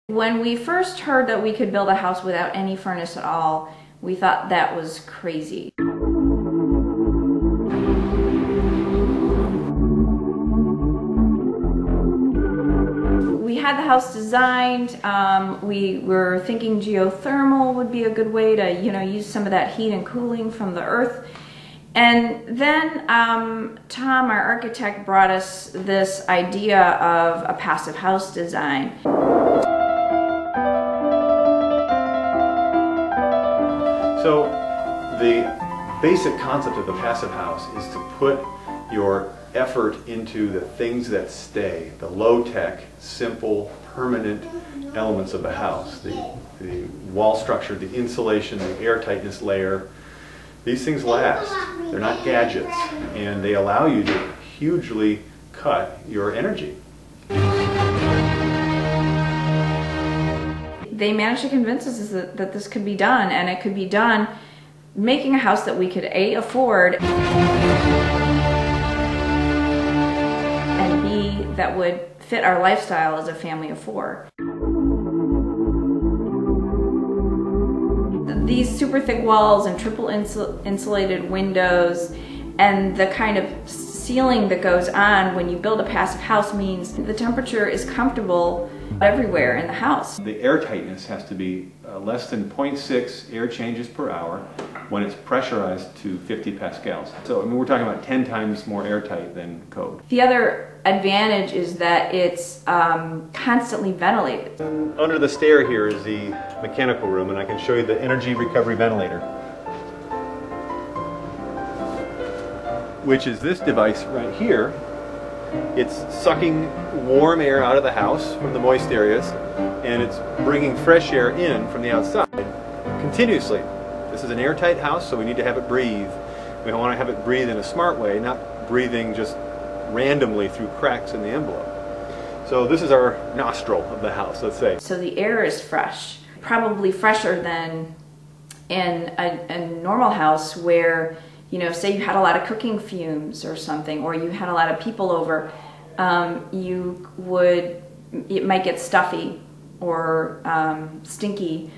When we first heard that we could build a house without any furnace at all, we thought that was crazy. We had the house designed. We were thinking geothermal would be a good way to, use some of that heat and cooling from the earth. And then Tom, our architect, brought us this idea of a passive house design. So the basic concept of the passive house is to put your effort into the things that stay, the low-tech, simple, permanent elements of the house, the wall structure, the insulation, the airtightness layer. These things last. They're not gadgets, and they allow you to hugely cut your energy. They managed to convince us that this could be done, and it could be done making a house that we could A, afford, and B, that would fit our lifestyle as a family of four. These super thick walls and triple insulated windows and the kind of ceiling that goes on when you build a passive house means the temperature is comfortable everywhere in the house. The airtightness has to be less than 0.6 air changes per hour when it's pressurized to 50 pascals. So we're talking about 10 times more airtight than code. The other advantage is that it's constantly ventilated. Under the stair here is the mechanical room, and I can show you the energy recovery ventilator, which is this device right here. It's sucking warm air out of the house from the moist areas, and it's bringing fresh air in from the outside continuously. This is an airtight house, so we need to have it breathe. We want to have it breathe in a smart way, not breathing just randomly through cracks in the envelope. So this is our nostril of the house, let's say. So the air is fresh, probably fresher than in a normal house where, say you had a lot of cooking fumes or something, or you had a lot of people over, it might get stuffy or stinky,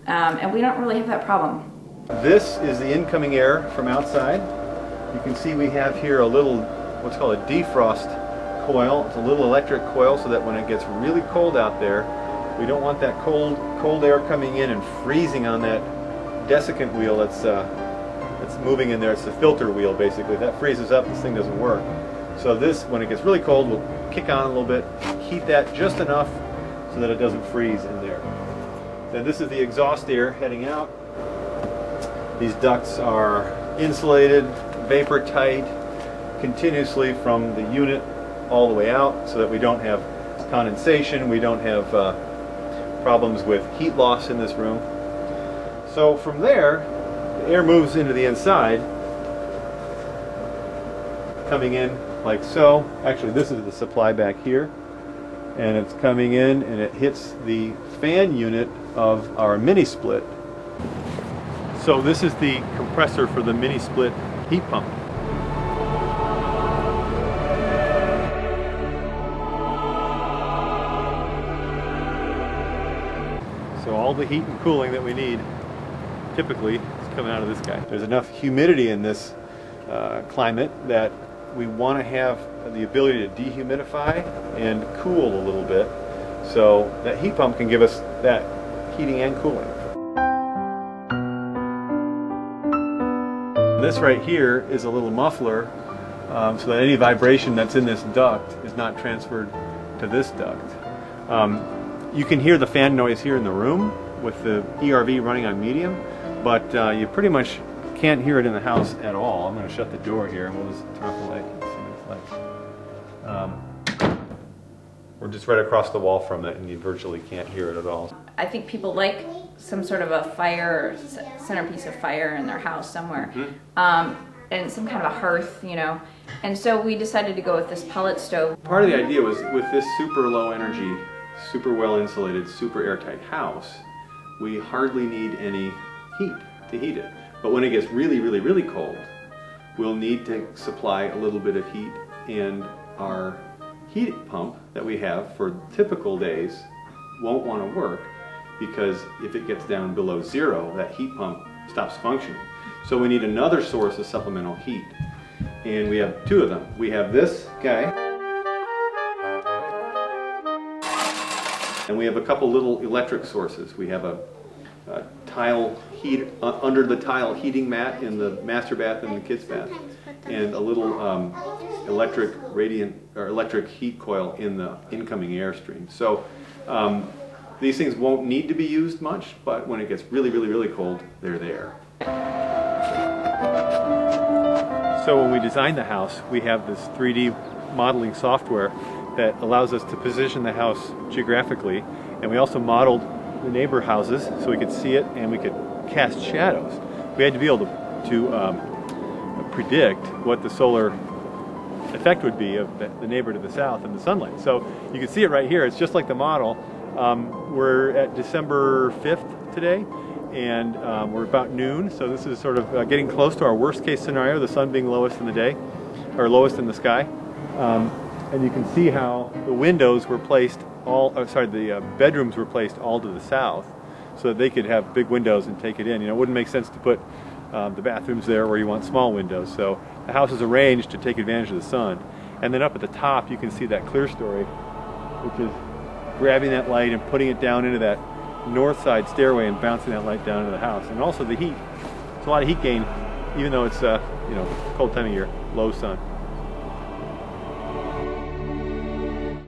and we don't really have that problem. This is the incoming air from outside. You can see we have here a little, what's called a defrost coil. It's a little electric coil so that when it gets really cold out there, we don't want that cold air coming in and freezing on that desiccant wheel that's moving in there. It's the filter wheel, basically. That freezes up, this thing doesn't work. So this, when it gets really cold, we'll kick on a little bit, heat that just enough so that it doesn't freeze in there. Then this is the exhaust air heading out. These ducts are insulated, vapor tight, continuously from the unit all the way out so that we don't have condensation, we don't have problems with heat loss in this room. So from there, the air moves into the inside, coming in like so. Actually, this is the supply back here, and it's coming in and it hits the fan unit of our mini split. So this is the compressor for the mini split heat pump. So all the heat and cooling that we need typically is coming out of this guy. There's enough humidity in this climate that we want to have the ability to dehumidify and cool a little bit, so that heat pump can give us that heating and cooling. This right here is a little muffler so that any vibration that's in this duct is not transferred to this duct. You can hear the fan noise here in the room with the ERV running on medium, but you pretty much can't hear it in the house at all. I'm going to shut the door here and we'll just turn off the light. We're just right across the wall from it and you virtually can't hear it at all. I think people like some sort of a fire, centerpiece of fire in their house somewhere, and some kind of a hearth, and so we decided to go with this pellet stove. Part of the idea was with this super low energy, super well insulated, super airtight house, we hardly need any heat to heat it. But when it gets really, really, really cold, we'll need to supply a little bit of heat, and our heat pump that we have for typical days won't want to work because if it gets down below zero, that heat pump stops functioning. So we need another source of supplemental heat. And we have two of them. We have this guy, and we have a couple little electric sources. We have a tile heat under the tile heating mat in the master bath and the kids' bath, and a little electric heat coil in the incoming airstream. So these things won't need to be used much, but when it gets really, really, really cold, they're there. So when we designed the house, we have this 3D modeling software that allows us to position the house geographically, and we also modeled the neighbor houses so we could see it and we could cast shadows. We had to be able to predict what the solar effect would be of the neighbor to the south and the sunlight. So you can see it right here. It's just like the model. We're at December 5th today, and we're about noon, so this is sort of getting close to our worst case scenario, the sun being lowest in the day, or lowest in the sky. And you can see how the windows were placed the bedrooms were placed all to the south so that they could have big windows and take it in. You know, it wouldn't make sense to put the bathrooms there where you want small windows. So the house is arranged to take advantage of the sun. And then up at the top you can see that clear story, which is grabbing that light and putting it down into that north side stairway and bouncing that light down into the house. And also the heat. It's a lot of heat gain, even though it's you know, cold time of year, low sun.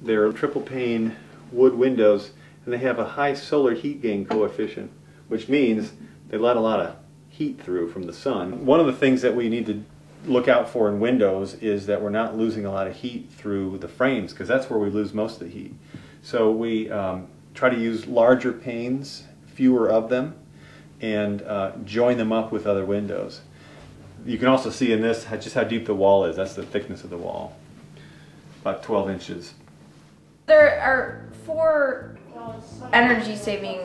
They're triple pane wood windows, and they have a high solar heat gain coefficient, which means they let a lot of heat through from the sun. One of the things that we need to look out for in windows is that we're not losing a lot of heat through the frames, because that's where we lose most of the heat. So we try to use larger panes, fewer of them, and join them up with other windows. You can also see in this just how deep the wall is. That's the thickness of the wall, about 12 inches. There are 4 energy-saving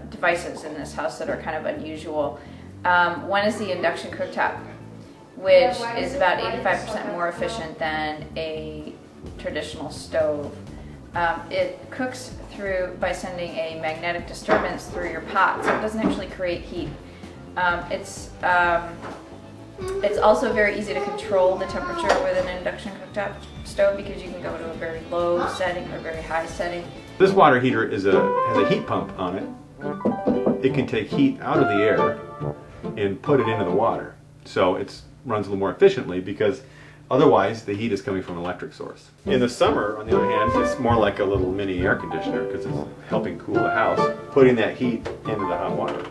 devices in this house that are kind of unusual. One is the induction cooktop, which is about 85% more efficient than a traditional stove. It cooks by sending a magnetic disturbance through your pot, so it doesn't actually create heat. It's also very easy to control the temperature with an induction cooktop stove because you can go to a very low setting or a very high setting. This water heater has a heat pump on it. It can take heat out of the air and put it into the water. So it runs a little more efficiently because otherwise the heat is coming from an electric source. In the summer, on the other hand, it's more like a little mini air conditioner because it's helping cool the house, putting that heat into the hot water.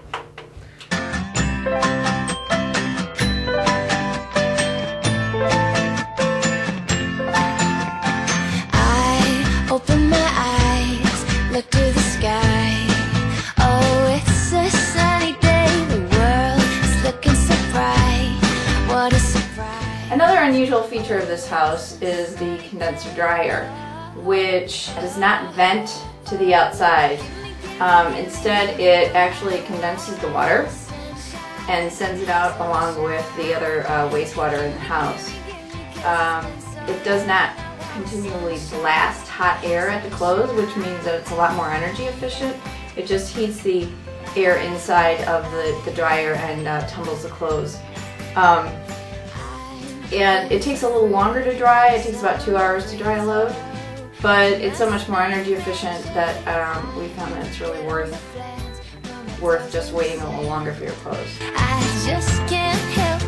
Open my eyes, look to the sky. Oh, it's a sunny day. The world is looking so bright. What a surprise. Another unusual feature of this house is the condenser dryer, which does not vent to the outside. Instead, it actually condenses the water and sends it out along with the other wastewater in the house. It does not continually blast hot air at the clothes, which means that it's a lot more energy efficient. It just heats the air inside of the dryer and tumbles the clothes. And it takes a little longer to dry. It takes about 2 hours to dry a load, but it's so much more energy efficient that we found that it's really worth just waiting a little longer for your clothes. I just can't help it.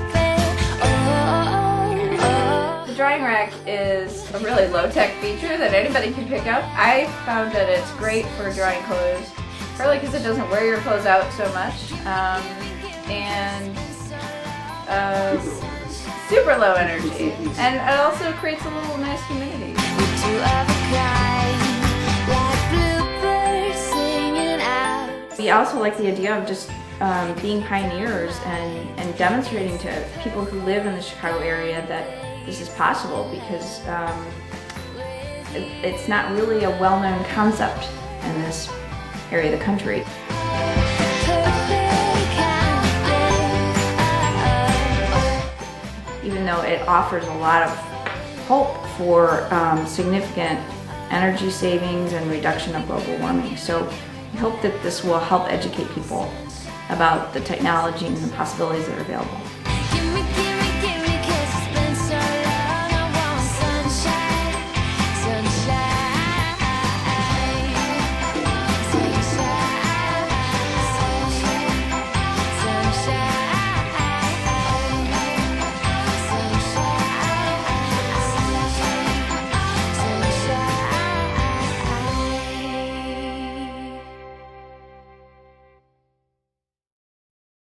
The drying rack is a really low-tech feature that anybody can pick up. I found that it's great for drying clothes, partly because it doesn't wear your clothes out so much, and super low energy, and it also creates a little nice humidity. We also like the idea of just being pioneers and demonstrating to people who live in the Chicago area that this is possible, because it's not really a well-known concept in this area of the country. Even though it offers a lot of hope for significant energy savings and reduction of global warming. So we hope that this will help educate people about the technology and the possibilities that are available.